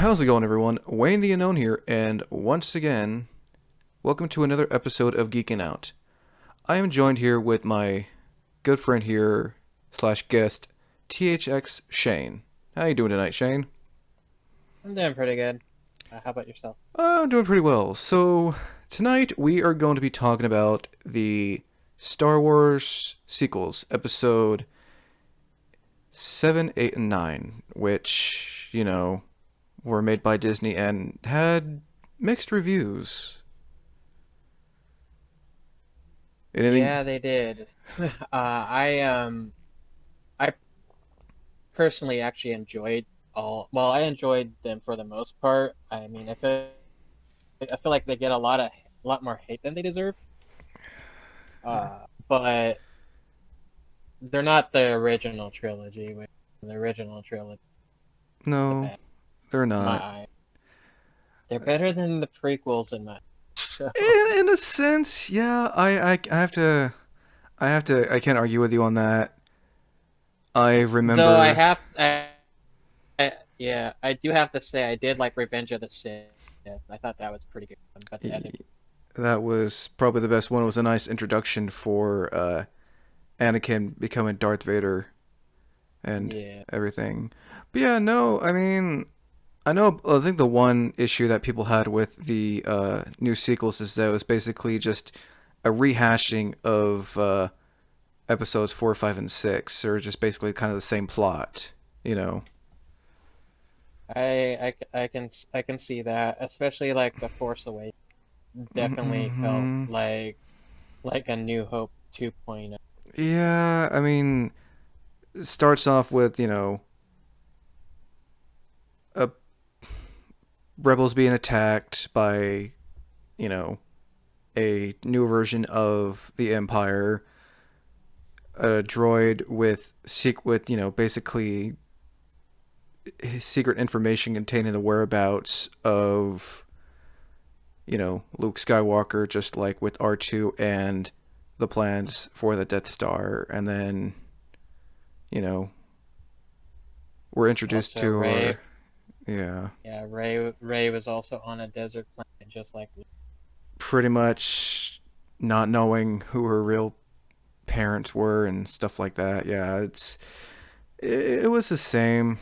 How's it going, everyone? Wayne the Unknown here, and once again, welcome to another episode of Geeking Out. I am joined here with my good friend here slash guest, THX Shane. How you doing tonight, Shane? I'm doing pretty good. How about yourself? I'm doing pretty well. So tonight we are going to be talking about the Star Wars sequels, Episode 7, 8, and 9, which were made by Disney and had mixed reviews. Anything? Yeah, they did. I personally actually enjoyed all. Well, I enjoyed them for the most part. I mean, I feel like they get a lot more hate than they deserve. But they're not the original trilogy. Which the original trilogy, the No, best they're in my not. eye. They're better than the prequels in my. So, In a sense, yeah. I can't argue with you on that. I though remember yeah, I do have to say I did like Revenge of the Sith. I thought that was pretty good, but the other. that was probably the best one. It was a nice introduction for Anakin becoming Darth Vader and Yeah. everything. But yeah, no, I mean, I think the one issue that people had with the new sequels is that it was basically just a rehashing of episodes 4, 5, and 6, or just basically kind of the same plot, you know. I can see that, especially like The Force Awakens definitely felt Mm-hmm. like a New Hope 2.0. Yeah, I mean, it starts off with, a rebels being attacked by, you know, a new version of the Empire, a droid with basically secret information containing the whereabouts of Luke Skywalker, just like with R2 and the plans for the Death Star, and then you know we're introduced Also to Ray, her. Yeah, yeah, Ray was also on a desert planet just like Luke. pretty much not knowing who her real parents were and stuff like that. Yeah, it was the same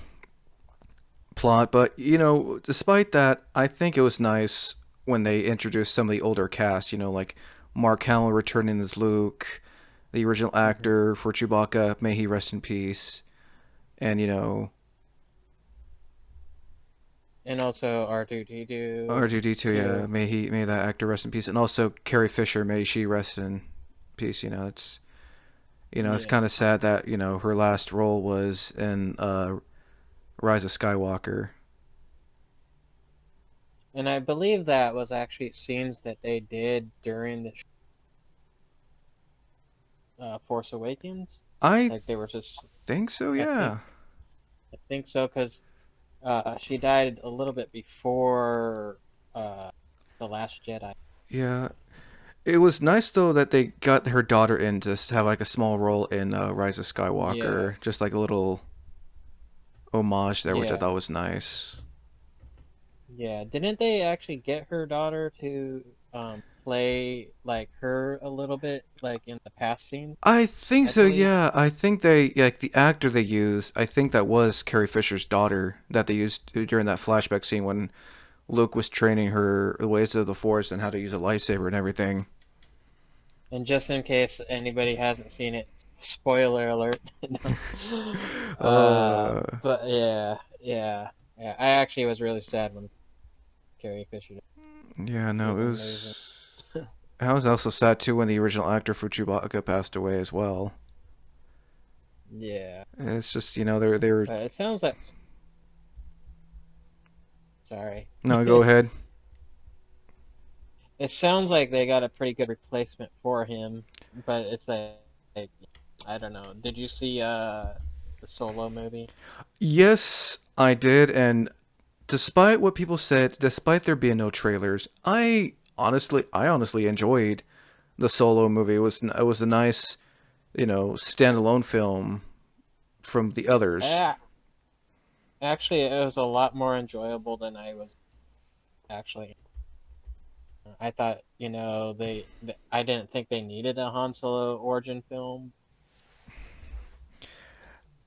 plot, but despite that, I think it was nice when they introduced some of the older cast. Like Mark Hamill returning as Luke, the original Hmm. actor for Chewbacca, may he rest in peace, and And also R2D2 R2D2, yeah, too. may that actor rest in peace, and also Carrie Fisher, may she rest in peace. It's Yeah. kind of sad that her last role was in Rise of Skywalker. And I believe that was actually scenes that they did during the Force Awakens. I Like they were just, think so, I think, yeah. I think so, because she died a little bit before uh, the Last Jedi. Yeah, it was nice though that they got her daughter in to have like a small role in Rise of Yeah, Skywalker, just like a little homage there, which I yeah, thought was nice. yeah. Didn't they actually get her daughter to play like her a little bit, like in the past scene? I think I so. believe. Yeah, I think they like the actor they used. I think that was Carrie Fisher's daughter that they used during that flashback scene when Luke was training her the ways of the Force and how to use a lightsaber and everything. And just in case anybody hasn't seen it, spoiler alert. No. uh, But yeah, yeah, yeah. I actually was really sad when Carrie Fisher died. yeah, She no, was it amazing. was. I was also sad too when the original actor for Chewbacca passed away as well. Yeah, It's just they were. but it sounds like sorry. No, go ahead. It sounds like they got a pretty good replacement for him, but it's like I don't know. Did you see the Solo movie? Yes, I did, and despite what people said, despite there being no trailers, I honestly enjoyed the Solo movie. It was a nice, standalone film from the others. Ah, actually, it was a lot more enjoyable than I was actually. I thought, I didn't think they needed a Han Solo origin film,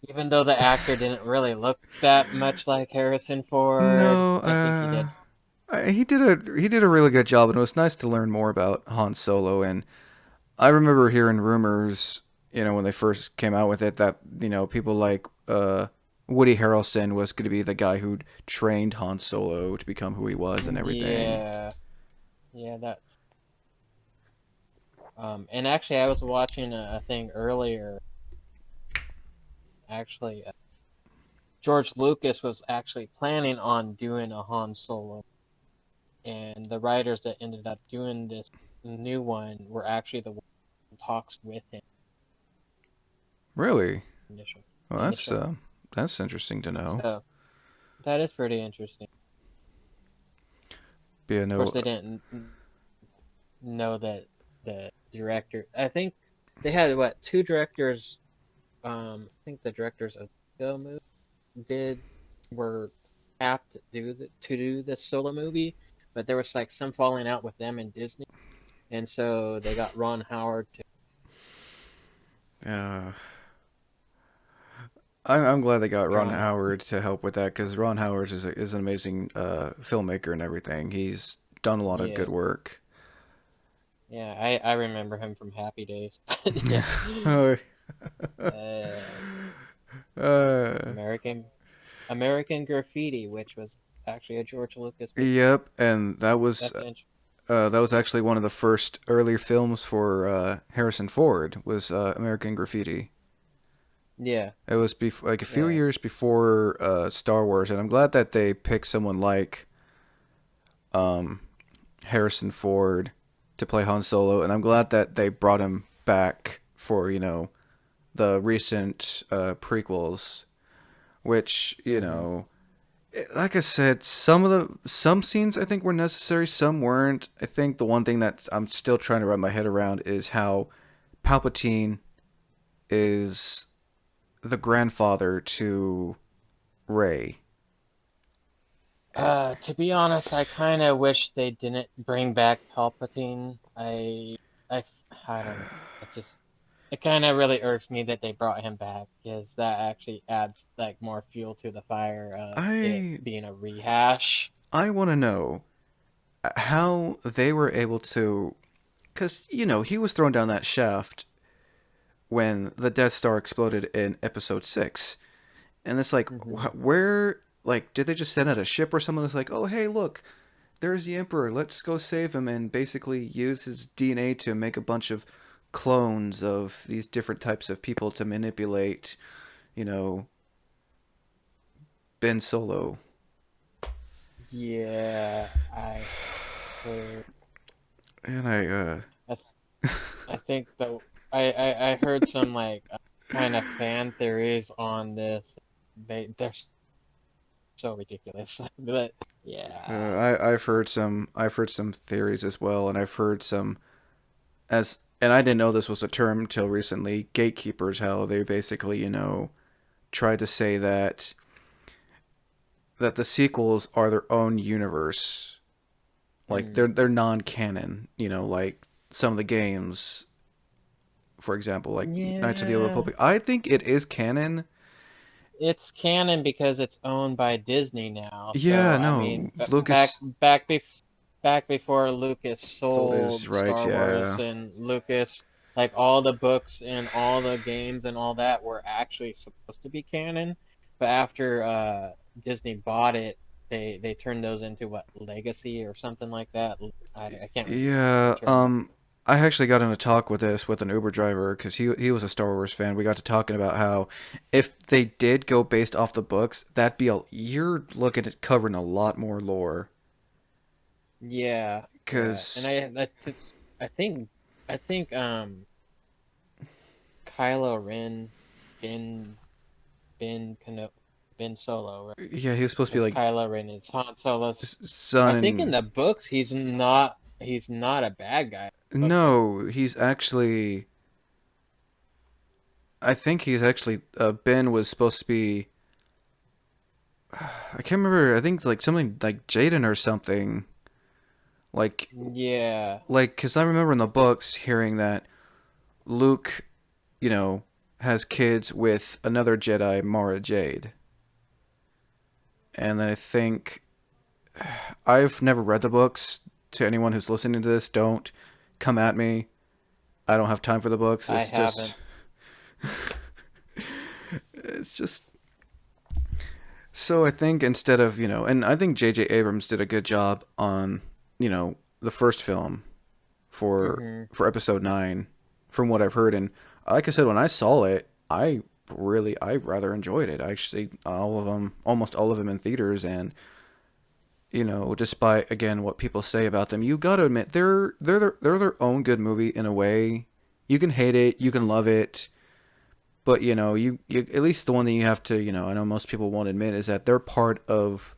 even though the actor didn't really look that much like Harrison Ford. No, I think he did. he did a really good job, and it was nice to learn more about Han Solo. And I remember hearing rumors, when they first came out with it, that people like Woody Harrelson was going to be the guy who trained Han Solo to become who he was and everything. Yeah, yeah, that's. And actually, I was watching a thing earlier. Actually, George Lucas was actually planning on doing a Han Solo, and the writers that ended up doing this new one were actually the ones in talks with him Really? initially. Well, Initially, that's interesting to know. so that is pretty interesting. Yeah, Of course, no, they didn't know that the director. I think they had what two directors. I think the directors of the movie did were apt to do the solo movie, but there was like some falling out with them and Disney, and so they got Ron Howard to. uh, I'm glad they got Ron Ron, Howard to help with that because Ron Howard is an amazing filmmaker and everything. He's done a lot of good yeah, work. yeah, I remember him from Happy Days. Yeah, uh, uh, uh, American American Graffiti, which was actually a George Lucas movie. yep, and That's an that was actually one of the first earlier films for Harrison Ford was American Graffiti. yeah, It was like a few yeah. years before Star Wars, and I'm glad that they picked someone like um, Harrison Ford to play Han Solo, and I'm glad that they brought him back for the recent prequels, which Hmm. like I said, some scenes I think were necessary, some weren't. I think the one thing that I'm still trying to wrap my head around is how Palpatine is the grandfather to Rey. To be honest, I kind of wish they didn't bring back Palpatine. I, I don't know. It kind of really irks me that they brought him back because that actually adds like more fuel to the fire of it I being a rehash. I want to know how they were able to, because he was thrown down that shaft when the Death Star exploded in Episode 6, and it's like, Hmm. where, like, did they just send out a ship or someone that's like, oh hey, look, there's the Emperor, let's go save him, and basically use his DNA to make a bunch of clones of these different types of people to manipulate, you know, Ben Solo. Yeah, I heard. And I, I think that I heard some like kind of fan theories on this. They're so ridiculous, but yeah. I've heard some theories as well, and I've heard some and I didn't know this was a term until recently. Gatekeepers, how they basically tried to say that the sequels are their own universe, like Hmm. they're non-canon. Like some of the games, for example, like Knights of the Old Yeah, Republic. I think it is canon. it's canon because it's owned by Disney now. So Yeah, I mean, no, Lucas back before Lucas sold his sold rights. Star Wars Yeah, and Lucas, like all the books and all the games and all that were actually supposed to be canon, but after Disney bought it, they turned those into what Legacy or something like that. I can't remember the yeah. term. I actually got in a talk with this with an Uber driver because he was a Star Wars fan. We got to talking about how if they did go based off the books, you're looking at covering a lot more lore. Yeah, yeah, and Cause I think I think Kylo Ren, Ben Ben Keno Ben Solo, right? yeah, he was supposed to be Because like Kylo Ren is Han Solo's. son I think in and the books he's not a bad guy. Books. no, he's actually I think he's actually Ben was supposed to be I can't remember. I think like something like Jaden or something. Like Yeah, because I remember in the books hearing that Luke, you know, has kids with another Jedi, Mara Jade, and I think I've never read the books. To anyone who's listening to this, don't come at me. I don't have time for the books. I haven't. It's just so I think instead of and I think J.J. Abrams did a good job on the first film for Hmm. Episode 9, from what I've heard. And like I said, when I saw it, I rather enjoyed it. I actually all of them, almost all of them in theaters, and despite again what people say about them, you got to admit they're their own good movie in a way. You can hate it, you can love it, but you at least the one that you have to, I know most people won't admit is that they're part of,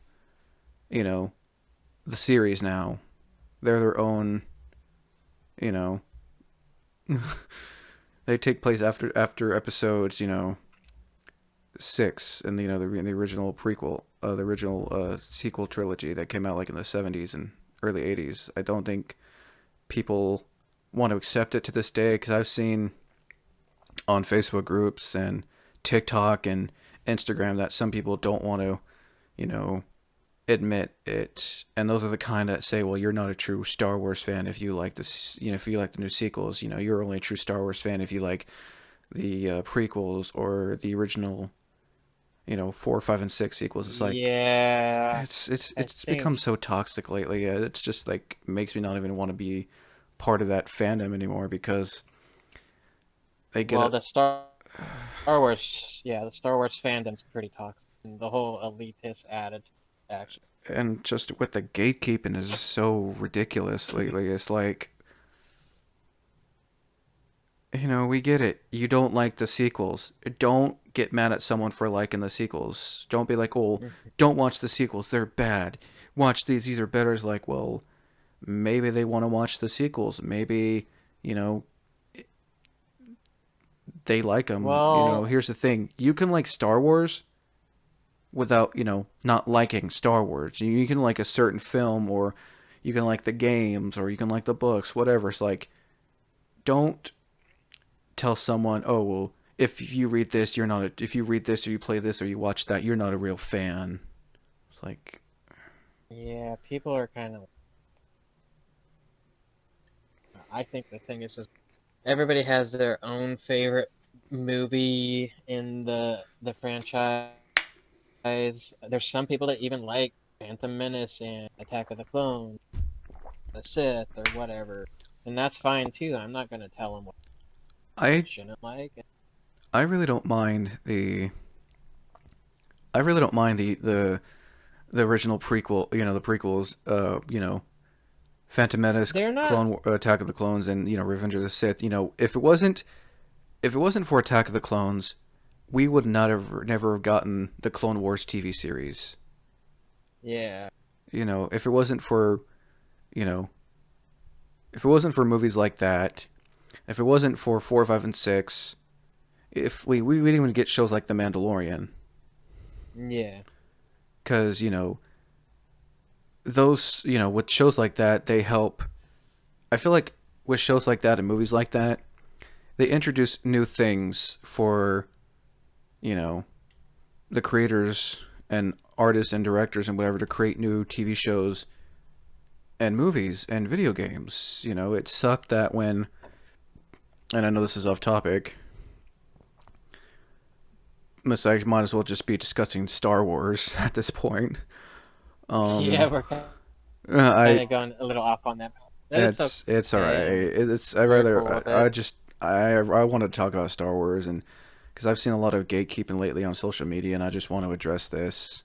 you know, the series now. They're their own, you know, they take place after episodes, 6 in the in the original prequel, the original sequel trilogy that came out like in the 70s and early 80s. I don't think people want to accept it to this day because I've seen on Facebook groups and TikTok and Instagram that some people don't want to, you know, admit it. And those are the kind that say, well, you're not a true Star Wars fan if you like this, if you like the new sequels. You're only a true Star Wars fan if you like the prequels or the original, 4, 5, and 6 sequels. It's like, Yeah, I it's think. become so toxic lately. It's just like makes me not even want to be part of that fandom anymore because they get Well, it. the Star Wars, yeah, the Star Wars fandom's pretty toxic, and the whole elitist attitude, actually. And just with the gatekeeping is so ridiculous lately. It's like, we get it. You don't like the sequels. Don't get mad at someone for liking the sequels. Don't be like, oh, Mhm. don't watch the sequels. They're bad. Watch these. These are better. It's like, well, maybe they want to watch the sequels. Maybe, you know, they like them. Well, Here's the thing. You can like Star Wars without, not liking Star Wars. You can like a certain film, or you can like the games, or you can like the books, whatever. It's like, don't tell someone, oh, well, if you read this, you're not if you read this or you play this or you watch that, you're not a real fan. It's like, yeah, people are kind of. I think the thing is everybody has their own favorite movie in the franchise. There's some people that even like Phantom Menace and Attack of the Clones, the Sith, or whatever, and that's fine too. I'm not gonna tell them what they I shouldn't like. I really don't mind the I really don't mind the original prequel, the prequels, Phantom Menace, They're not. Clone Attack of the Clones, and Revenge of the Sith. If it wasn't for Attack of the Clones, we would not have never have gotten the Clone Wars TV series. Yeah, If it wasn't for you know if it wasn't for movies like that, if it wasn't for 4, 5, and 6, if we didn't even get shows like The Mandalorian, yeah. because those with shows like that they help. I feel like with shows like that and movies like that, they introduce new things for you know the creators and artists and directors and whatever to create new TV shows and movies and video games. It sucked that when, and I know this is off topic, I might as well just be discussing Star Wars at this point. Yeah, Um, we're kind I of going a little off on that, but it's it's all right. okay. It's I We're rather cool with I it. just I wanted to talk about Star Wars, and because I've seen a lot of gatekeeping lately on social media, and I just want to address this.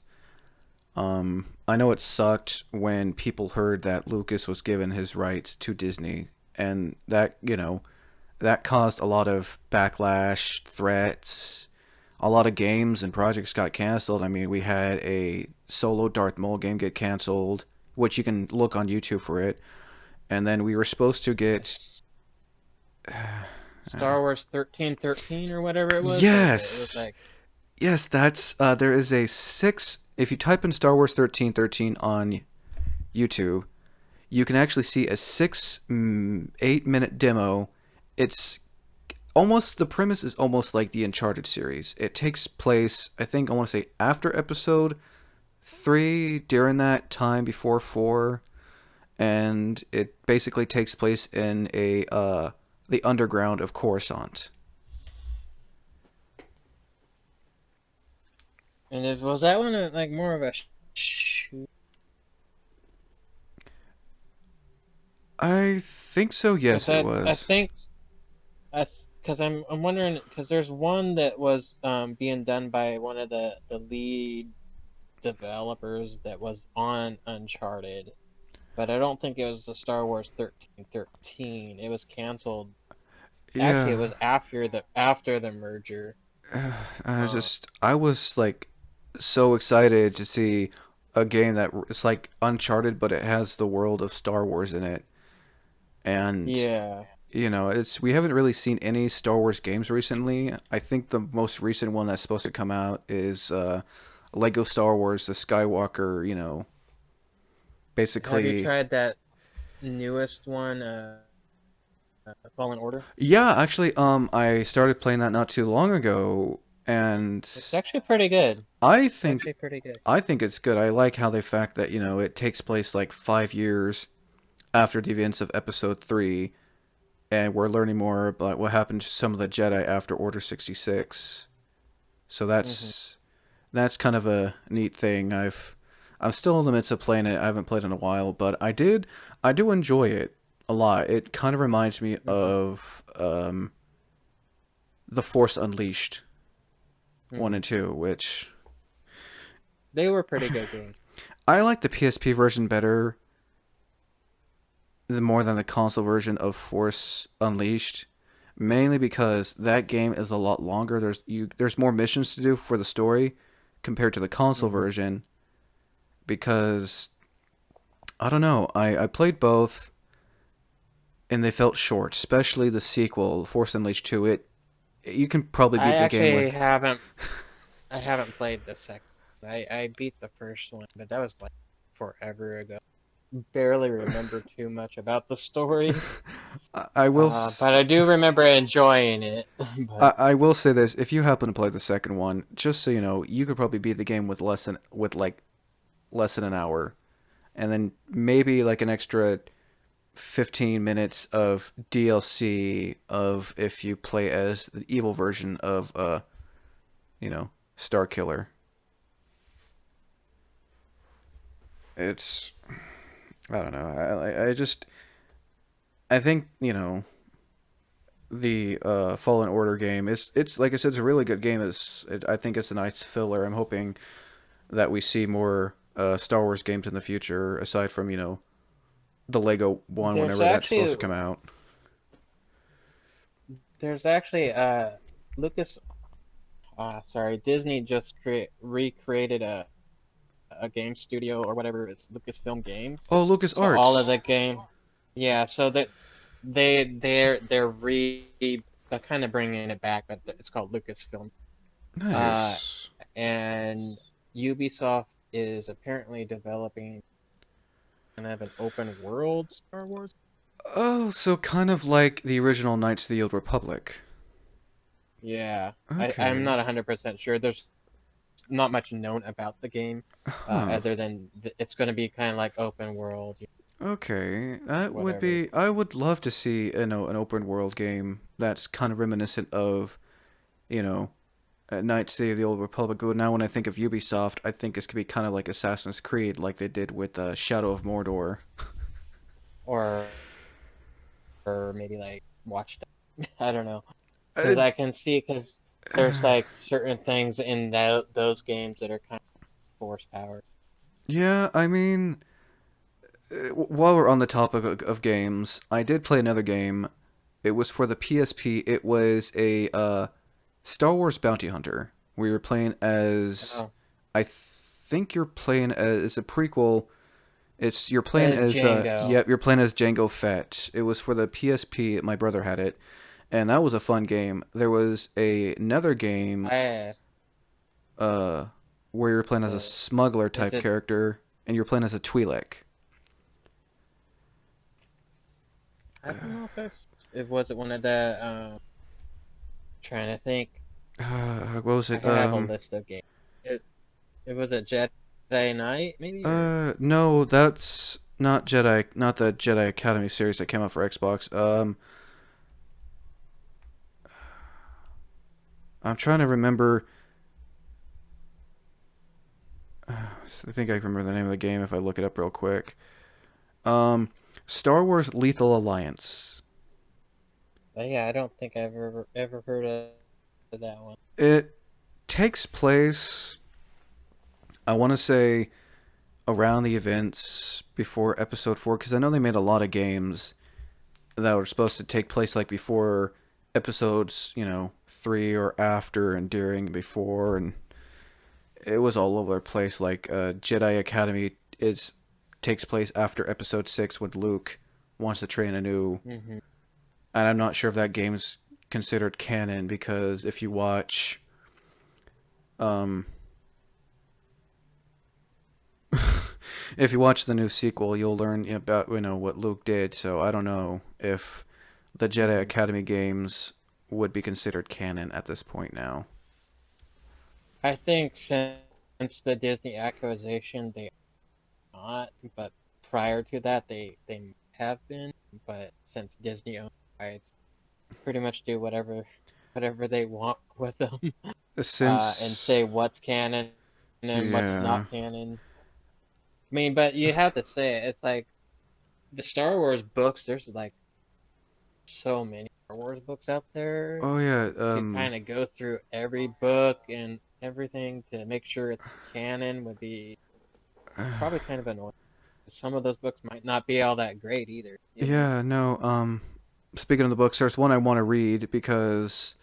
I know it sucked when people heard that Lucas was given his rights to Disney, and that caused a lot of backlash, threats. A lot of games and projects got canceled. I mean, we had a solo Darth Maul game get canceled, which you can look on YouTube for it. And then we were supposed to get. Star Wars 1313 or whatever it was. It was Yes! like, Yes, that's there is a six. If you type in Star Wars 1313 on YouTube, you can actually see a 8 minute demo. It's almost the premise is almost like the Uncharted series. It takes place, I think, I want to say after Episode 3, during that time before 4, and it basically takes place in a the underground of Coruscant. And was that one like more of a shoot? I think so. Because Yes, it I was. think because I'm wondering because there's one that was being done by one of the lead developers that was on Uncharted, but I don't think it was the Star Wars 1313. It was canceled. Actually, it Yeah. was after the merger. Uh, I was like so excited to see a game that it's like Uncharted, but it has the world of Star Wars in it. And yeah, it's we haven't really seen any Star Wars games recently. I think the most recent one that's supposed to come out is Lego Star Wars: The Skywalker. have you Basically, tried that newest one, Fallen Order? yeah. Actually, I started playing that not too long ago, and It's actually pretty good. I It's think actually pretty good. I think it's good. I like how they fact that it takes place like 5 years after the events of Episode 3, and we're learning more about what happened to some of the Jedi after Order 66. So Hmm. that's kind of a neat thing. I'm still in the midst of playing it. I haven't played in a while, but I do enjoy it a lot. It kind of reminds me Hmm. of The Force Unleashed 1 Hmm. and 2, which They were pretty good games. I like the PSP version better more than the console version of Force Unleashed, mainly because that game is a lot longer. There's more missions to do for the story compared to the console Hmm. version because I don't know. I played both and they felt short, especially the sequel, Force Unleashed 2. You can probably I beat the game actually with haven't played the second. I beat the first one, but that was like forever ago. Barely remember too much about the story. I will But I do remember enjoying it. But I will say this: if you happen to play the second one, just so you know, you could probably beat the game with like less than an hour, and then maybe like an extra 15 minutes of DLC of if you play as the evil version of you know, Star Killer. It's I don't know. I think, the Fallen Order game it's like I said, it's a really good game. I think it's a nice filler. I'm hoping that we see more Star Wars games in the future aside from, the Lego one there's whenever that's supposed actually to come out. there's actually Lucas sorry, Disney just recreated a game studio or whatever, it's Lucasfilm Games. Oh, Lucas So all of Arts. the game, yeah, so that they're kind of bringing it back, but it's called Lucasfilm. Uh, Nice. and Ubisoft is apparently developing kind of an open world Star Wars. Oh, so kind of like the original Knights of the Old Republic. Yeah, I'm Okay. not 100% sure. There's not much known about the game, Huh. other than it's going to be kind of like open world, Okay. That would whatever. be. I would love to see, an open world game that's kind of reminiscent of, you know, Knights of the Old Republic. But now when I think of Ubisoft, I think it's gonna be kind of like Assassin's Creed, like they did with Shadow of Mordor. Or maybe like Watch Dogs. I don't know, Uh, because I can see because there's like certain things in those games that are kind of force power. yeah, I mean, while we're on the topic of games, I did play another game. It was for the PSP. It was a Star Wars Bounty Hunter. We were playing as, Oh, I think you're playing as a prequel. You're playing as Django. you're playing as Jango Fett. It was for the PSP. My brother had it, and that was a fun game. There was another game. I uh, where you're playing as a The smuggler is type it? character, and you're playing as a Twi'lek. I don't know if it was it one of the trying to think. What was I it? have a list of games. It it was a Jedi Knight maybe or No, that's not Jedi, not the Jedi Academy series that came out for Xbox. I'm trying to remember. I think I can remember the name of the game if I look it up real quick. Um, Star Wars Lethal Alliance. yeah, I don't think I've ever heard of that one. It takes place, I want to say, around the events before Episode 4, because I know they made a lot of games that were supposed to take place like before episodes, 3 or after and during and before, and it was all over the place. Like Jedi Academy is takes place after Episode 6 when Luke wants to train anew, Hmm. and I'm not sure if that game's considered canon because um, if you watch the new sequel, you'll learn about what Luke did. So I don't know if the Jedi Hmm. Academy games would be considered canon at this point now. I think since the Disney acquisition, they are not, but prior to that, they have been. But since Disney owns the rights, pretty much do whatever they want with them, and Since say what's canon and what's yeah, not canon. I mean, but you have to say it. It's like the Star Wars books. There's like so many Star Wars books out there oh yeah, to kind of go through every book and everything to make sure it's canon would be probably kind of annoying. Some of those books might not be all that great either, you know? yeah, no. Speaking of the books, there's one I want to read because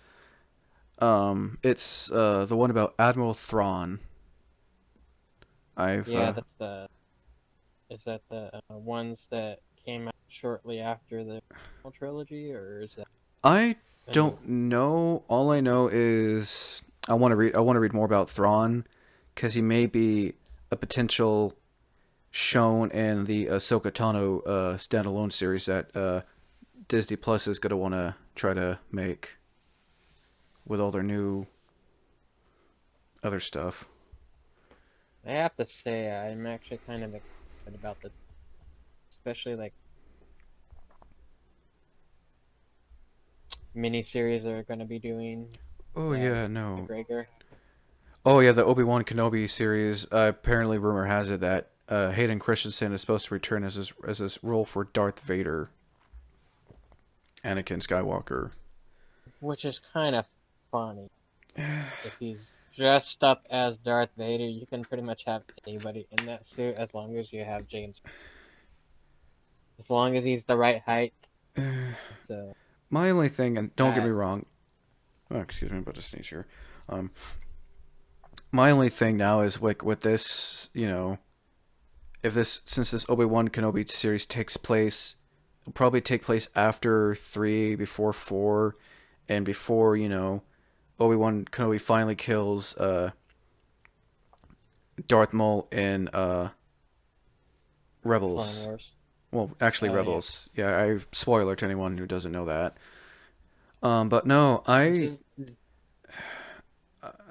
it's the one about Admiral Thrawn. I've Yeah, that's the is that the ones that came out shortly after the original trilogy, or is that I a new don't know. All I know is I want to read more about Thrawn because he may be a potential shown in the Ahsoka Tano standalone series that Disney Plus is gonna want to try to make with all their new other stuff. one? I have to say I'm actually kind of excited about the especially like miniseries they're going to be doing Oh with yeah, no. McGregor. Oh yeah, the Obi-Wan Kenobi series. Apparently, rumor has it that Hayden Christensen is supposed to return as his role for Darth Vader, Anakin Skywalker. Which is kind of funny. If he's dressed up as Darth Vader, you can pretty much have anybody in that suit as long as you have James. As long as he's the right height. So, My only thing, and don't get uh, me wrong. Oh, excuse me, I'm about to sneeze here. Um, my only thing now is like with this, if this since this Obi-Wan Kenobi series takes place, it'll probably take place after 3, before 4, and before Obi-Wan Kenobi finally kills Darth Maul in Clone Rebels. Wars. Well, actually, Oh yeah. Rebels. Yeah, I spoiler to anyone who doesn't know that. But no, Just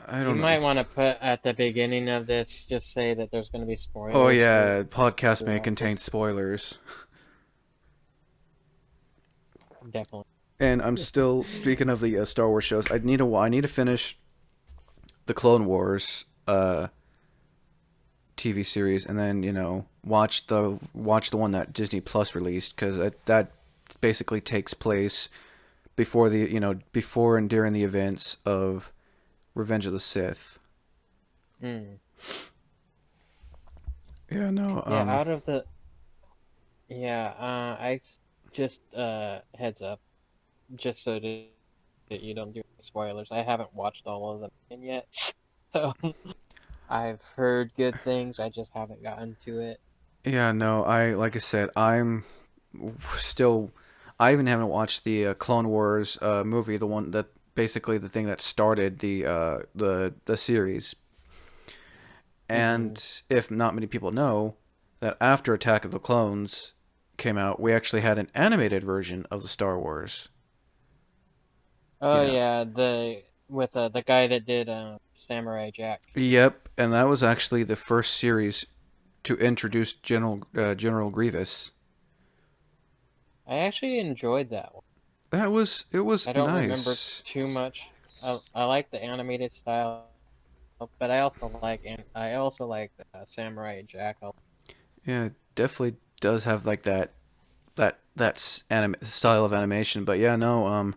I you don't know. might want to put at the beginning of this, just say that there's going to be Oh spoilers yeah, podcast may throughout contain this. spoilers. Definitely. And I'm still speaking of the Star Wars shows. I need to finish the Clone Wars TV series, and then watch the one that Disney Plus released because that basically takes place before and during the events of Revenge of the Sith. Mm. Yeah, no. Yeah, out of the yeah, just heads up, just so that you don't do any spoilers. I haven't watched all of them yet, so I've heard good things. I just haven't gotten to it. Yeah, no. Like I said, I'm still. I even haven't watched the Clone Wars movie, the one that basically the thing that started the series. Mm-hmm. And if not many people know, that after Attack of the Clones came out, we actually had an animated version of the Star Wars. You Oh know, yeah, the guy that did Samurai Jack. yep, and that was actually the first series to introduce General Grievous. I actually enjoyed that one. It was I don't remember nice. too much. I like the animated style, but I also like Samurai Jack. Yeah, it definitely does have like style of animation. But yeah, no,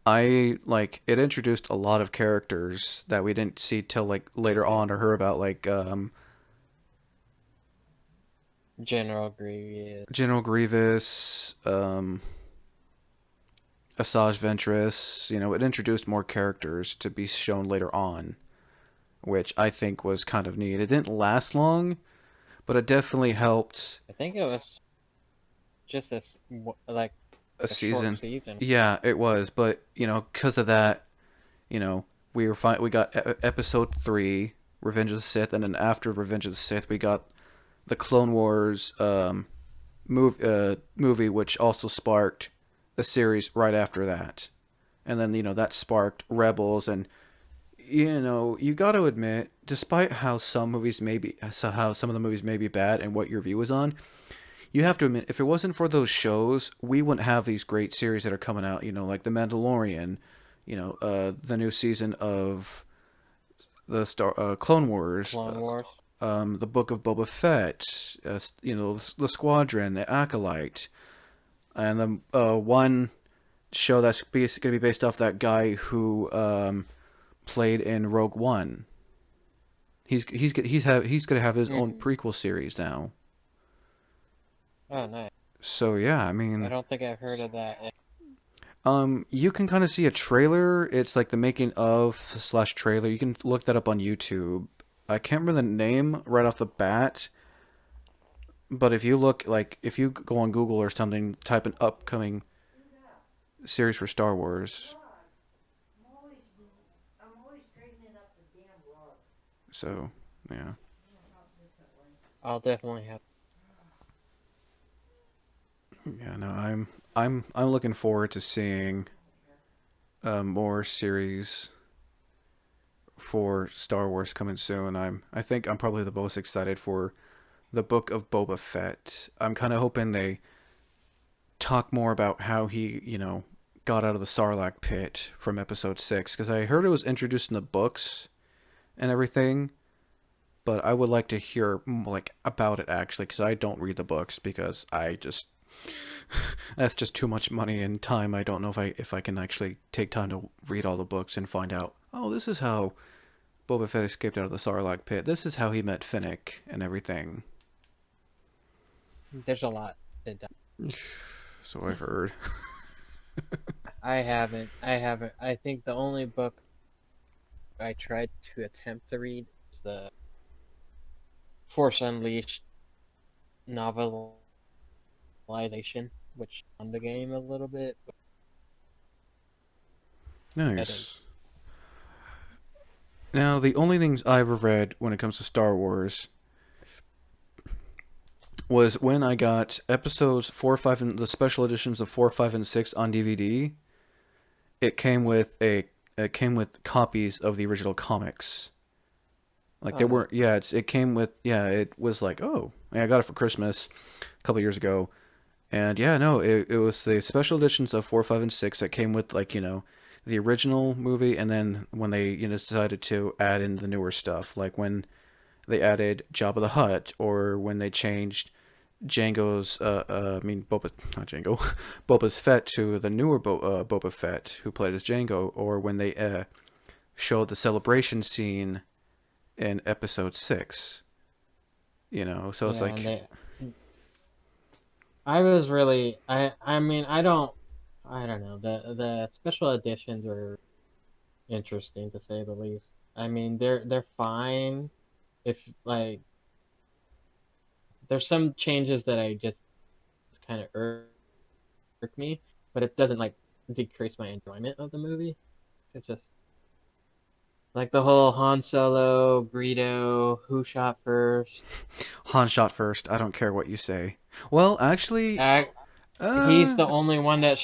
I like it introduced a lot of characters that we didn't see till like later Yeah, on or hear about, like General Grievous. General Grievous, Asajj Ventress. You know, it introduced more characters to be shown later on, which I think was kind of neat. It didn't last long, but it definitely helped I think it was just like a a short season. season. Yeah, it was, but you know, because of that, you know, we got episode 3, Revenge of the Sith, and then after Revenge of the Sith, we got the Clone Wars movie, which also sparked a series right after that. And then, you know, that sparked Rebels. And, you know, you got to admit, despite how how some of the movies may be bad and what your view is on, you have to admit, if it wasn't for those shows, we wouldn't have these great series that are coming out, you know, like The Mandalorian, you know, the new season of Clone Wars, Clone Wars. the Book of Boba Fett, you know, the Squadron, the Acolyte, and the one show that's going to be based off that guy who played in Rogue One. He's going to have his own Mm-hmm. prequel series now. Oh, nice. So yeah, I I mean, don't think I've heard of that. you can kind of see a trailer. It's like the making of slash trailer. You can look that up on YouTube. I can't remember the name right off the bat, but if you go on Google or something, type in upcoming series for Star Wars. So yeah, I'll definitely have. yeah. No, I'm looking forward to seeing more series for Star Wars coming soon. I think I'm probably the most excited for the Book of Boba Fett. I'm kind of hoping they talk more about how he, you know, got out of the Sarlacc pit from Episode 6, because I heard it was introduced in the books and everything, but I would like to hear like about it actually, because I don't read the books because I just that's just too much money and time. I don't know if I can actually take time to read all the books and find out. Oh, this is how Boba Fett escaped out of the Sarlacc pit. This is how he met Finnick and everything. There's a lot to So I've heard. I haven't. I haven't. I think the only book I tried to attempt to read is the Force Unleashed novelization, which on the game a little bit, but I didn't. Nice. Now, the only things I ever read when it comes to Star Wars was when I got episodes 4, 5, and the special editions of 4, 5, and 6 on DVD. It came with copies of the original comics. Like Oh they no. weren't. Yeah, it came with. Yeah, it was like, oh, yeah, I got it for Christmas a couple years ago, and yeah, no, it was the special editions of 4, 5, and 6 that came with, like, you know, the original movie, and then when they, you know, decided to add in the newer stuff, like when they added Jabba the Hutt, or when they changed Boba, not Django, Boba's Fett to the newer Boba Fett who played as Django, or when they showed the celebration scene in Episode 6. You know, so it's Yeah, and like, they. I was really. I mean, I don't. I don't know. The special editions are interesting to say the least. I mean, they're fine. If like, there's some changes that I just kind of irk me, but it doesn't like decrease my enjoyment of the movie. It's just Like the whole Han Solo, Greedo, who shot first. Han shot first. I don't care what you say. Well, actually, Ac uh, he's the only one that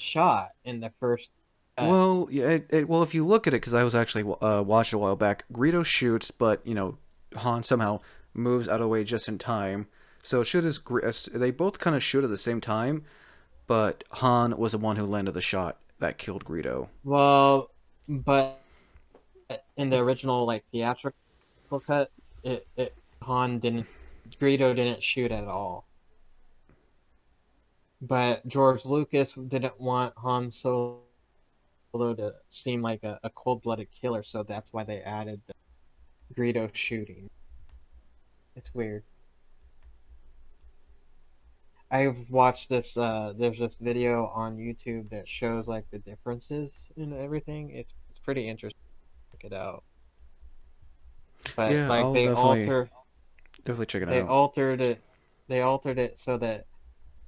shot in the first cut. well, yeah, well, if you look at it, because I was actually watched it a while back, Greedo shoots, but Han somehow moves out of the way just in time. So it should as they both kind of shoot at the same time, but Han was the one who landed the shot that killed Greedo. Well, but in the original like theatrical cut, it Han didn't Greedo didn't shoot at all. But George Lucas didn't want Han Solo to seem like a cold-blooded killer, so that's why they added the Greedo shooting. It's weird. I've watched this. There's this video on YouTube that shows like the differences in everything. It's pretty interesting. Check it out. But Yeah, like I'll definitely check it they out. altered it, they altered it so that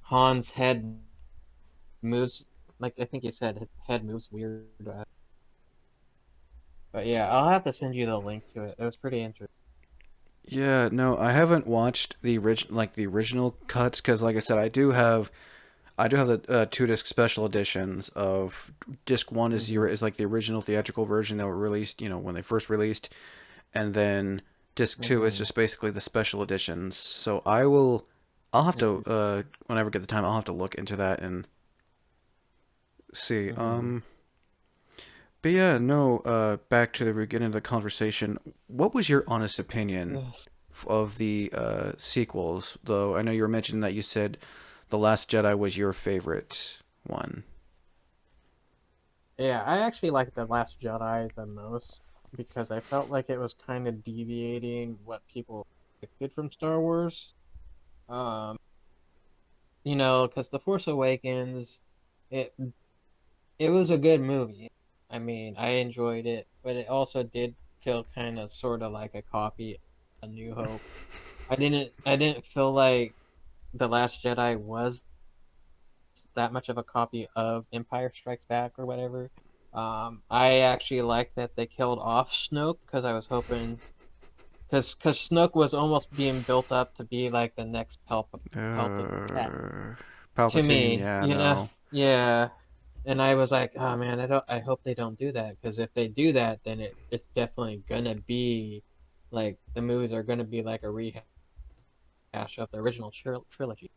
Han's head moves. Like I think you said, his head moves weird. But yeah, I'll have to send you the link to it. It was pretty interesting. Yeah, no, I haven't watched the original cuts because, like I said, I do have the two disc special editions of disc one Hmm. is like the original theatrical version that were released, when they first released, and then disc two is Hmm. just basically the special editions. So I'll have to Hmm. whenever I get the time, I'll have to look into that and see. Hmm. But yeah, no. Back to the beginning of the conversation. What was your honest opinion Yes. of the sequels? Though I know you were mentioning that you said the Last Jedi was your favorite one. Yeah, I actually like The Last Jedi the most because I felt like it was kind of deviating what people expected from Star Wars. Um, because The Force Awakens, it it was a good movie. I mean, I enjoyed it, but it also did feel kind of sort of like a copy of A New Hope. I didn't feel like The Last Jedi was that much of a copy of Empire Strikes Back or whatever. I actually liked that they killed off Snoke because I was hoping because Snoke was almost being built up to be like the next Palpatine Uh, to Palpatine, me, yeah, no. yeah. And I was like, oh man, I hope they don't do that because if they do that, then it's definitely gonna be like the movies are gonna be like a rehash of the original trilogy,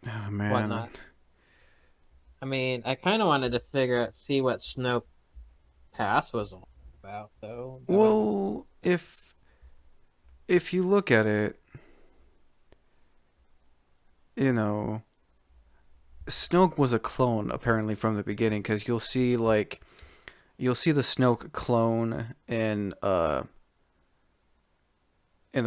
Oh man. whatnot. I mean, I kind of wanted to see what Snoke Pass was all about, though. That would have been. Well, if you look at it, you know, Snoke was a clone apparently from the beginning because you'll see the Snoke clone in the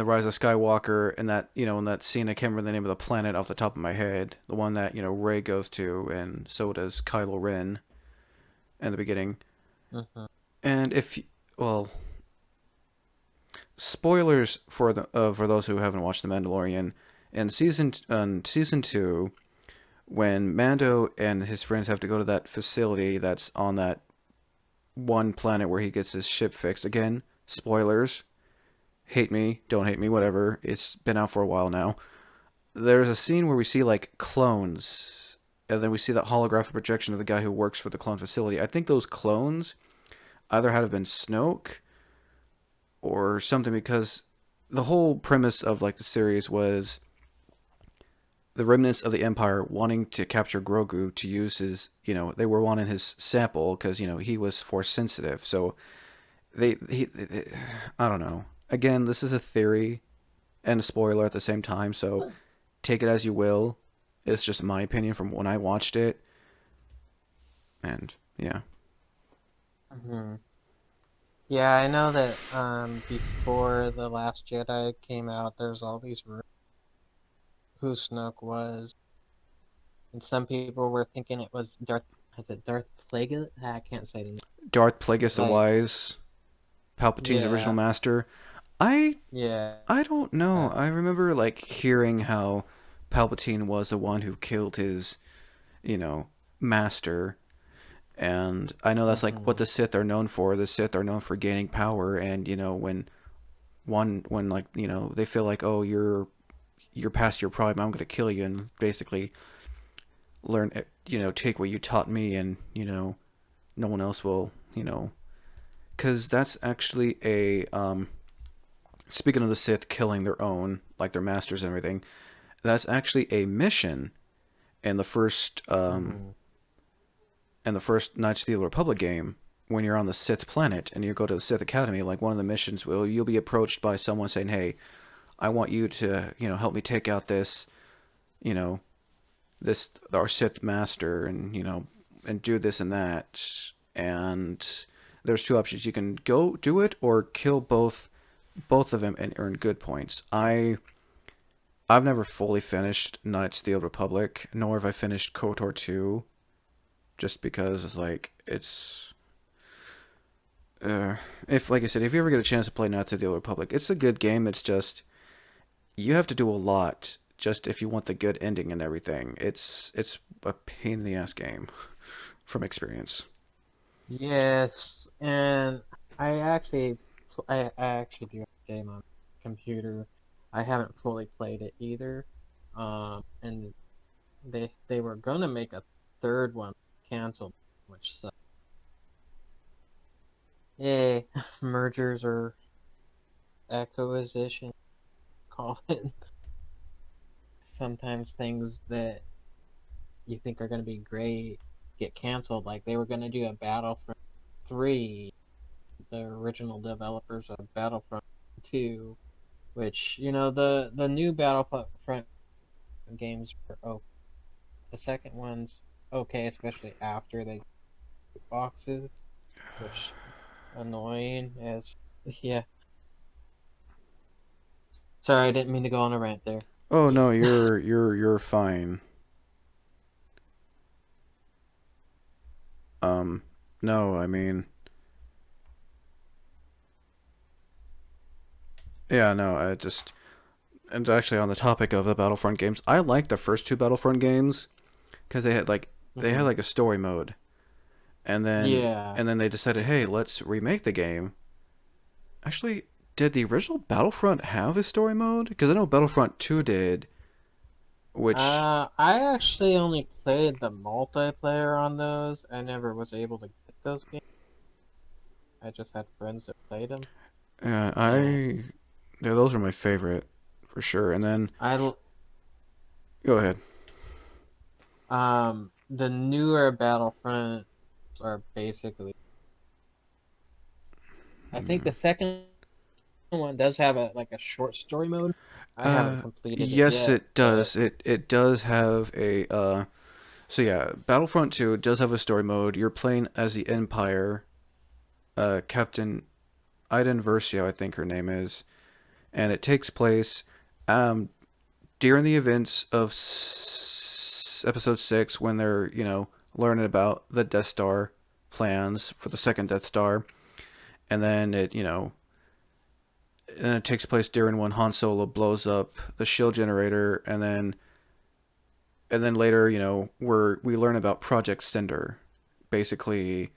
Rise of Skywalker and that in that scene I can't remember the name of the planet off the top of my head, the one that Rey goes to and so does Kylo Ren in the beginning. Hmm. And if well, spoilers for those who haven't watched The Mandalorian, in season 2, when Mando and his friends have to go to that facility that's on that one planet where he gets his ship fixed again. Spoilers. Hate me, don't hate me, whatever. It's been out for a while now. There's a scene where we see like clones, and then we see that holographic projection of the guy who works for the clone facility. I think those clones either had have been Snoke or something because the whole premise of like the series was the remnants of the Empire wanting to capture Grogu to use they were wanting his sample because he was force sensitive. So I don't know. Again, this is a theory and a spoiler at the same time, so take it as you will. It's just my opinion from when I watched it, and yeah. Hmm. Yeah, I know that before The Last Jedi came out, there's all these rumors who Snoke was, and some people were thinking it was Darth Plagueis? I can't say the name. Darth Plagueis the Like, Wise, Palpatine's original yeah, master. I yeah. I don't know. I remember like hearing how Palpatine was the one who killed his, you know, master. And I know that's like what Hmm. the Sith are known for. The Sith are known for gaining power, and when like they feel like, oh, you're past your prime, I'm gonna kill you, and basically learn, take what you taught me, and no one else will, because that's actually a speaking of the Sith killing their own, like their masters and everything. That's actually a mission in the first Hmm. Knights of the Old Republic game. When you're on the Sith planet and you go to the Sith Academy, like one of the missions, you'll be approached by someone saying, "Hey, I want you to help me take out this you know this our Sith master, and and do this and that." And there's two options: you can go do it or kill both of them and earn good points. I've never fully finished Knights of the Old Republic, nor have I finished KOTOR 2, just because like it's if like I said, if you ever get a chance to play Knights of the Old Republic, it's a good game. It's just you have to do a lot just if you want the good ending and everything. It's a pain in the ass game from experience. Yes, and I actually do have a game on computer. I haven't fully played it either. And they were gonna make a third one, canceled, which sucks. Yay, mergers or acquisition, call it. Sometimes things that you think are gonna be great get canceled. Like they were gonna do a Battlefront 3, the original developers of Battlefront 2, which the new Battlefront games were the second one's okay, especially after they get boxes, which annoying as yeah. Sorry, I didn't mean to go on a rant there. Oh Yeah. no, you're fine. Um, no, I mean, yeah, no, I just and actually on the topic of the Battlefront games, I like the first two Battlefront games because they had Hmm. like a story mode, and then Yeah. they decided, hey, let's remake the game. Actually, did the original Battlefront have a story mode? Because I know Battlefront 2 did, which I actually only played the multiplayer on those. I never was able to get those games. I just had friends that played them, and I yeah, those are my favorite for sure. And then I go ahead. the newer Battlefronts are basically. I think Hmm. the second one does have a short story mode. I haven't completed it Yes, yet, it but does. It does have a so yeah, Battlefront 2 does have a story mode. You're playing as the Empire, Captain Iden Versio, I think her name is, and it takes place um during the events of episode 6 when they're, learning about the Death Star plans for the second Death Star, and then it takes place during when Han Solo blows up the shield generator, and then later, we learn about Project Cinder. Basically,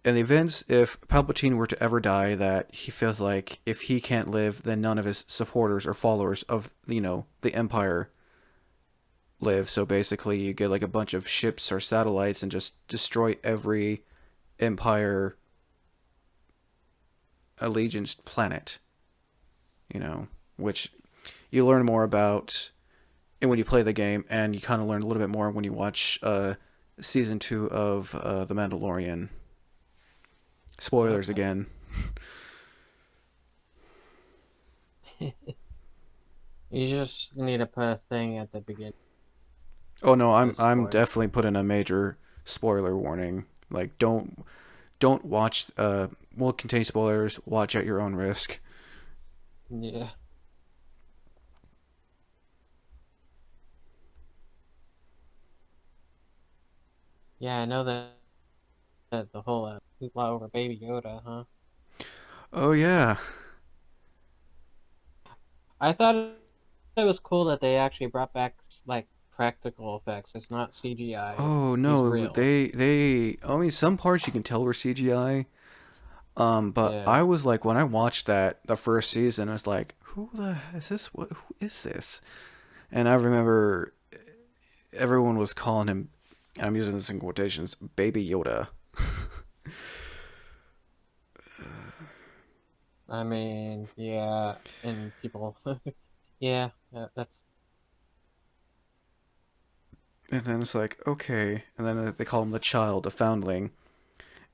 in the events, if Palpatine were to ever die, that he feels like if he can't live, then none of his supporters or followers of the Empire live. So basically, you get like a bunch of ships or satellites and just destroy every Empire allegiance planet. You know, which you learn more about and when you play the game, and you kind of learn a little bit more when you watch season 2 of The Mandalorian. Spoilers okay. again. You just need to put a thing at the beginning Oh no, to I'm spoil. definitely putting a major spoiler warning. Like don't watch will contain spoilers. Watch at your own risk. Yeah. Yeah, I know that the whole hoopla over Baby Yoda, huh? Oh yeah. I thought it was cool that they actually brought back like practical effects. It's not CGI. Oh He's no, real. they. I mean, some parts you can tell were CGI. But Yeah. I was like, when I watched that the first season, I was like, who the is this? What? Who is this? And I remember everyone was calling him. I'm using this in quotations, Baby Yoda. I mean, yeah, and people, yeah, that's. And then it's like, okay. And then they call him the child, a foundling.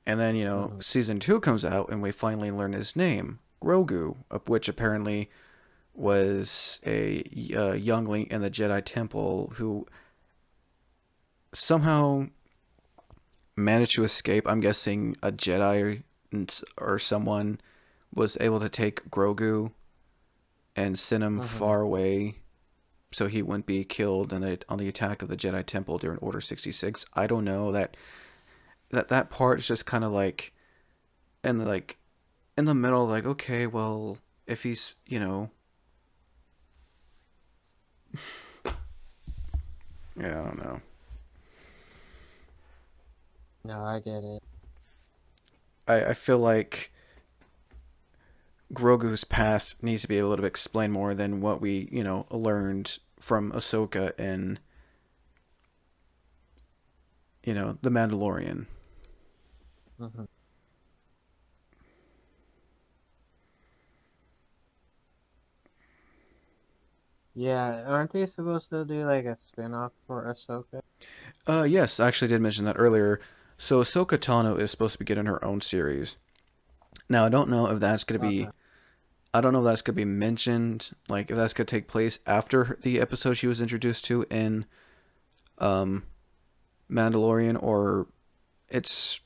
And then, Mhm. season 2 comes out and we finally learn his name, Grogu, which apparently was a youngling in the Jedi Temple who somehow managed to escape. I'm guessing a Jedi or someone was able to take Grogu and send him Mhm. far away so he wouldn't be killed on the attack of the Jedi Temple during Order 66. I don't know that part is just kind of like in the middle, like, okay, well, if he's, yeah, I don't know. No, I get it. I feel like Grogu's past needs to be a little bit explained more than what we, learned from Ahsoka and, The Mandalorian. Mhm. Yeah, aren't they supposed to do like a spin-off for Ahsoka? Yes, I actually did mention that earlier. So Ahsoka Tano is supposed to be getting her own series. Now, I don't know if that's going to be Okay. I don't know if that's going to be mentioned, like if that's going to take place after the episode she was introduced to in um, Mandalorian, or it's.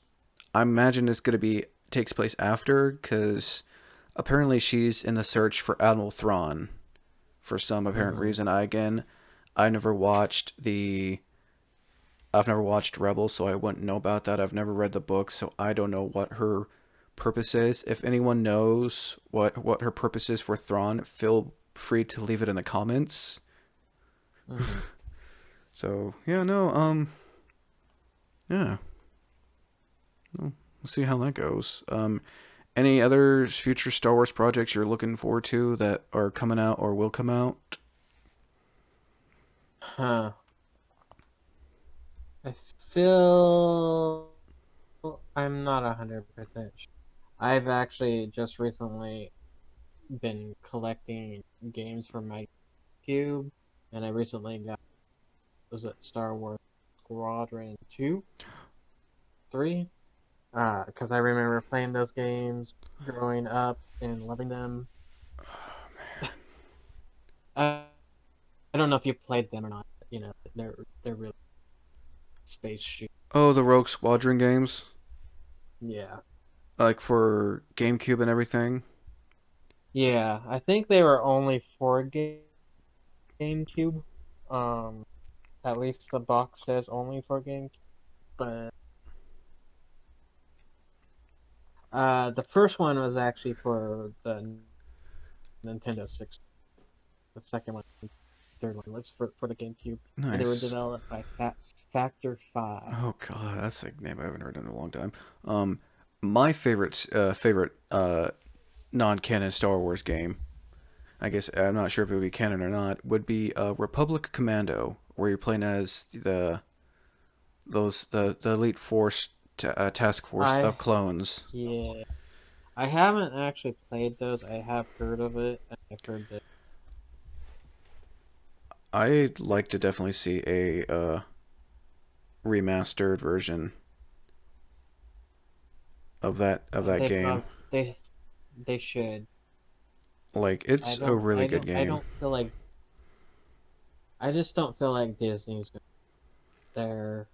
I imagine it's going to be takes place after, because apparently she's in the search for Admiral Thrawn for some apparent Mhm. reason. I never watched the. I've never watched Rebels, so I wouldn't know about that. I've never read the book, so I don't know what her purpose is. If anyone knows what her purpose is for Thrawn, feel free to leave it in the comments. Mhm. So yeah, no, yeah, we'll see how that goes. Any other future Star Wars projects you're looking forward to that are coming out or will come out? Huh. I feel I'm not 100% sure. I've actually just recently been collecting games from my cube, and I recently got was it Star Wars Squadron 2, 3? Because I remember playing those games growing up and loving them. I, I don't know if you played them or not. They're really space shoot. Oh, the Rogue Squadron games, Yeah, like for GameCube and everything. yeah. I think they were only for GameCube. Um, at least the box says only for GameCube. But the first one was actually for the Nintendo 6. The second one, third one was for the GameCube, and they were Nice. developed by Factor 5. Oh god, that's a name I haven't heard in a long time. Um, my favorite non-canon Star Wars game, I guess I'm not sure if it would be canon or not, would be Republic Commando, where you're playing as the elite force task force of I clones. Yeah, I haven't actually played those. I have heard of it, and I've heard that. I'd like to definitely see a remastered version of that They game. prob they should. Like it's a really good I game. don't feel like I just don't feel like Disney's there.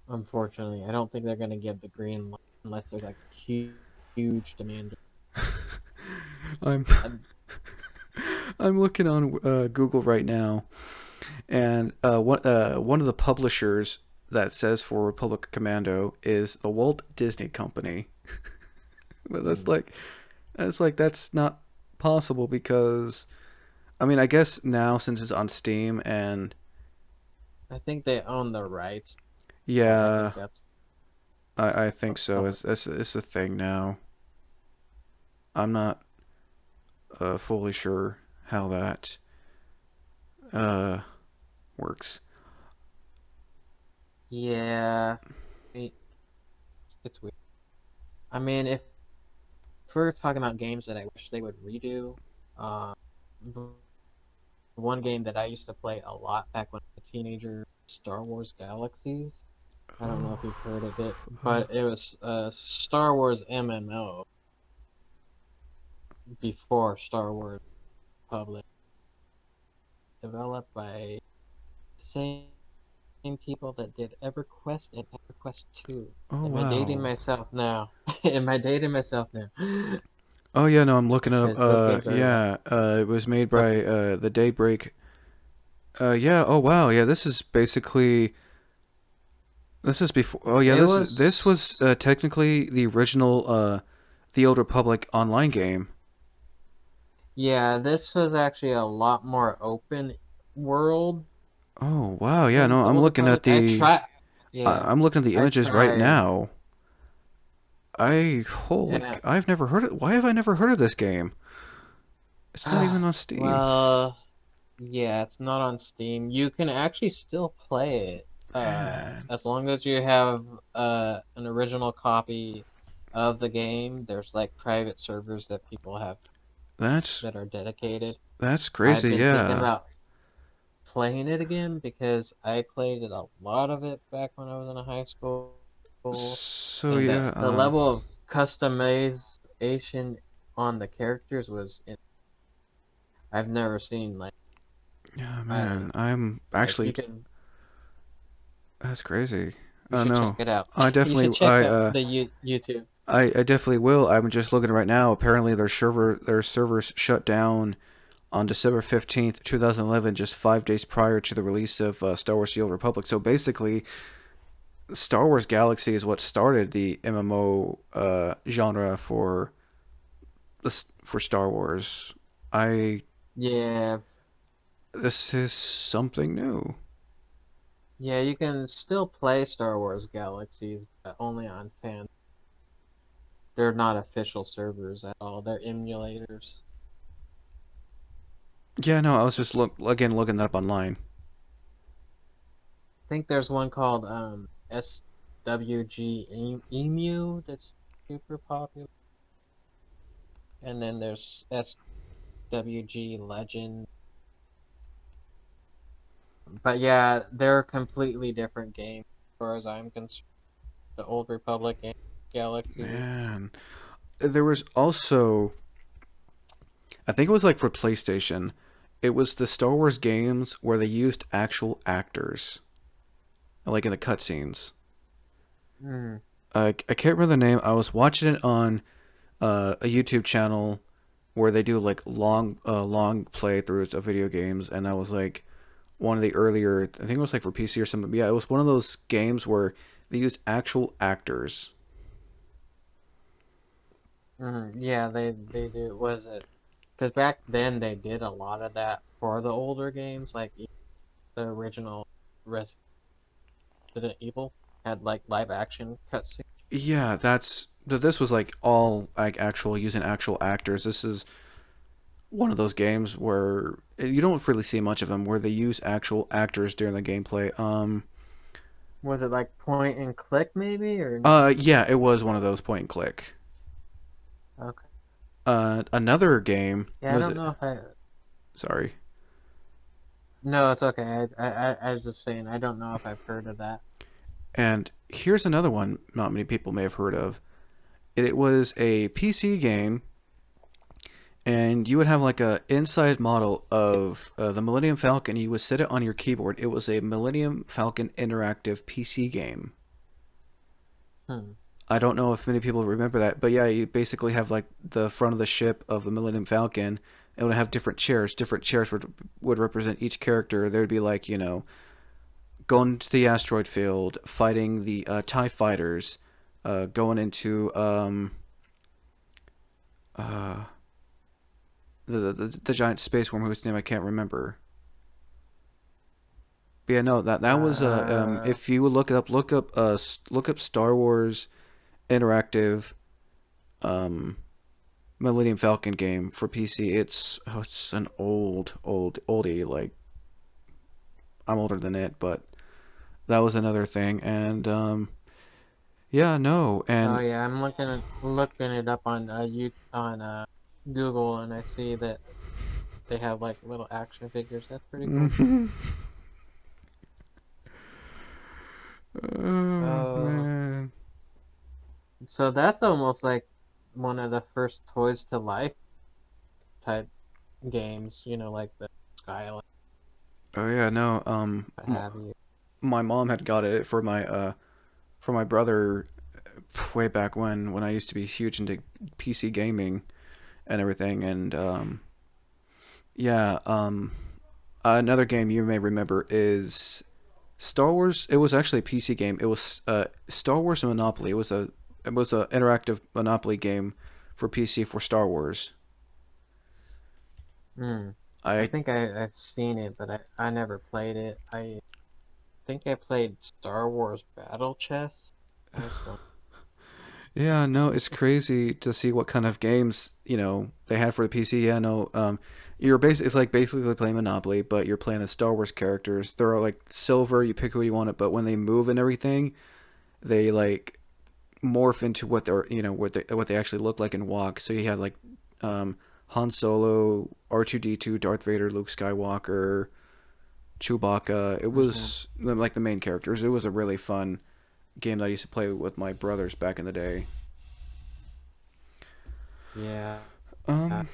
Unfortunately, I don't think they're gonna give the green light unless there's like huge demand. I'm Um, I'm looking on Google right now, and one of the publishers that says for Republic Commando is the Walt Disney Company. But hmm, that's not possible because I mean, I guess now since it's on Steam and I think they own the rights. I think yeah, that's I think what's so. going. It's a thing now. I'm not fully sure how that uh works. Yeah, it, it's weird. I mean, if we're talking about games that I wish they would redo, uh, the one game that I used to play a lot back when I was a teenager, Star Wars Galaxies. I don't know Oh, if you've heard of it, uh, but it was a Star Wars MMO before Star Wars Public, developed by the same people that did EverQuest and EverQuest 2. oh Am I dating wow. myself now? Am I dating myself now? Oh yeah, no, I'm looking it up. Because those games are like, Yeah, it was made but by the Daybreak. Yeah. Oh wow. Yeah, this is basically this is before. Oh yeah, it this was was, technically the original The Old Republic online game. yeah, this was actually a lot more open world Oh wow. Yeah. than No, the I'm Old looking at Republic. I- Yeah, I'm looking at the I images right tried. now. Yeah. I've never heard it. Why have I never heard of this game? It's not even on Steam. Well, yeah, it's not on Steam. You can actually still play it, Man, as long as you have an original copy of the game. There's like private servers that people have that's that are dedicated. that's I've crazy. been thinking Yeah. about playing it again because I played it a lot of it back when I was in high school, So and yeah. the level of customization on the characters was I've never seen like Yeah, I don't man. know. I'm Like actually that's crazy. you Oh should check no. it out. I You should definitely check out the YouTube. I definitely will. I'm just looking right now. Apparently their servers shut down on December 15th, 2011, just 5 days prior to the release of Star Wars: The Old Republic. So basically, Star Wars Galaxy is what started the MMO genre for Star Wars. I Yeah, This is something new. yeah, you can still play Star Wars Galaxies, but only on fan. They're not official servers at all. They're emulators. Yeah, no, I was just looking that up online. I think there's one called SWG Emu that's super popular, and then there's SWG Legend. But yeah, they're completely different games as far as I'm concerned. The Old Republic and Galaxies. Man, there was also I think it was like for PlayStation. It was the Star Wars games where they used actual actors, like in the cutscenes. Hmm. I can't remember the name. I was watching it on a YouTube channel where they do like long playthroughs of video games, and that was like one of the earlier. I think it was like for PC or something. But yeah, it was one of those games where they used actual actors. Yeah, they do. Was it? Because back then they did a lot of that for the older games, like the original Resident Evil had like live action cutscenes. Yeah, this was like all like actual using actual actors. This is one of those games where you don't really see much of them where they use actual actors during the gameplay. Was it like point and click maybe or? Yeah, it was one of those point and click. Okay. Another game Yeah, I was don't it? know if I. Sorry. No, it's okay. I was just saying I don't know if I've heard of that. And here's another one not many people may have heard of. It was a PC game, and you would have like a inside model of the Millennium Falcon. You would set it on your keyboard. It was a Millennium Falcon interactive PC game. Hmm. I don't know if many people remember that, but yeah, you basically have like the front of the ship of the Millennium Falcon. It would have different chairs. Different chairs would represent each character. There would be like going to the asteroid field, fighting the Tie fighters, going into uh, the giant space worm whose name I can't remember. But yeah, no, that was Uh, if you look up Star Wars interactive um Millennium Falcon game for PC. It's an oldie. Like I'm older than it, but that was another thing. And yeah, no, oh and yeah, I'm looking it up on on Google, and I see that they have like little action figures. That's pretty cool. oh Oh, man, so that's almost like one of the first toys to life type games. Like the Skyline, oh yeah, no, what have you. my mom had got it for my brother way back when I used to be huge into PC gaming and everything, and yeah, another game you may remember is Star Wars. It was actually a PC game. It was Star Wars Monopoly. It was a interactive Monopoly game for PC for Star Wars. Hmm. I I think I've seen it, but I never played it. I think I played Star Wars Battle Chess. That was fun. Yeah, no, it's crazy to see what kind of games they had for the PC. Yeah, no, it's like basically playing Monopoly, but you're playing the Star Wars characters. They're all like silver. You pick who you want it, but when they move and everything, they like morph into what they're what they actually look like and walk. So you had like Han Solo, R2D2, Darth Vader, Luke Skywalker, Chewbacca. It Hmm. was like the main characters. It was a really fun game that I used to play with my brothers back in the day. Yeah. Um,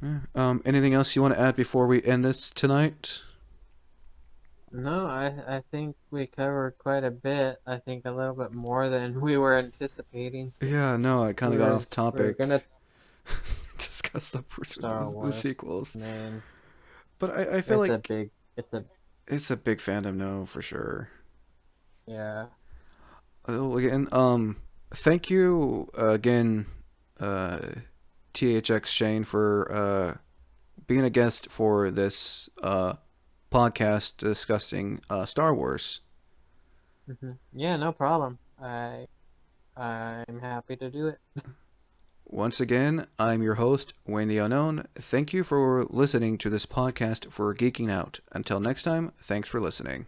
yeah. Anything else you want to add before we end this tonight? No, I think we covered quite a bit. I think a little bit more than we were anticipating. Yeah, no, I kind We of got were off we were topic. gonna Discuss Star the Wars. sequels, Man, but I feel like it's a it's a big fandom, no, for sure. yeah. Again, thank you again, uh, THX Shane, for being a guest for this podcast discussing Star Wars. Yeah, no problem. I'm happy to do it. Once again, I'm your host, Wayne the Unknown. Thank you for listening to this podcast for Geeking Out. Until next time, thanks for listening.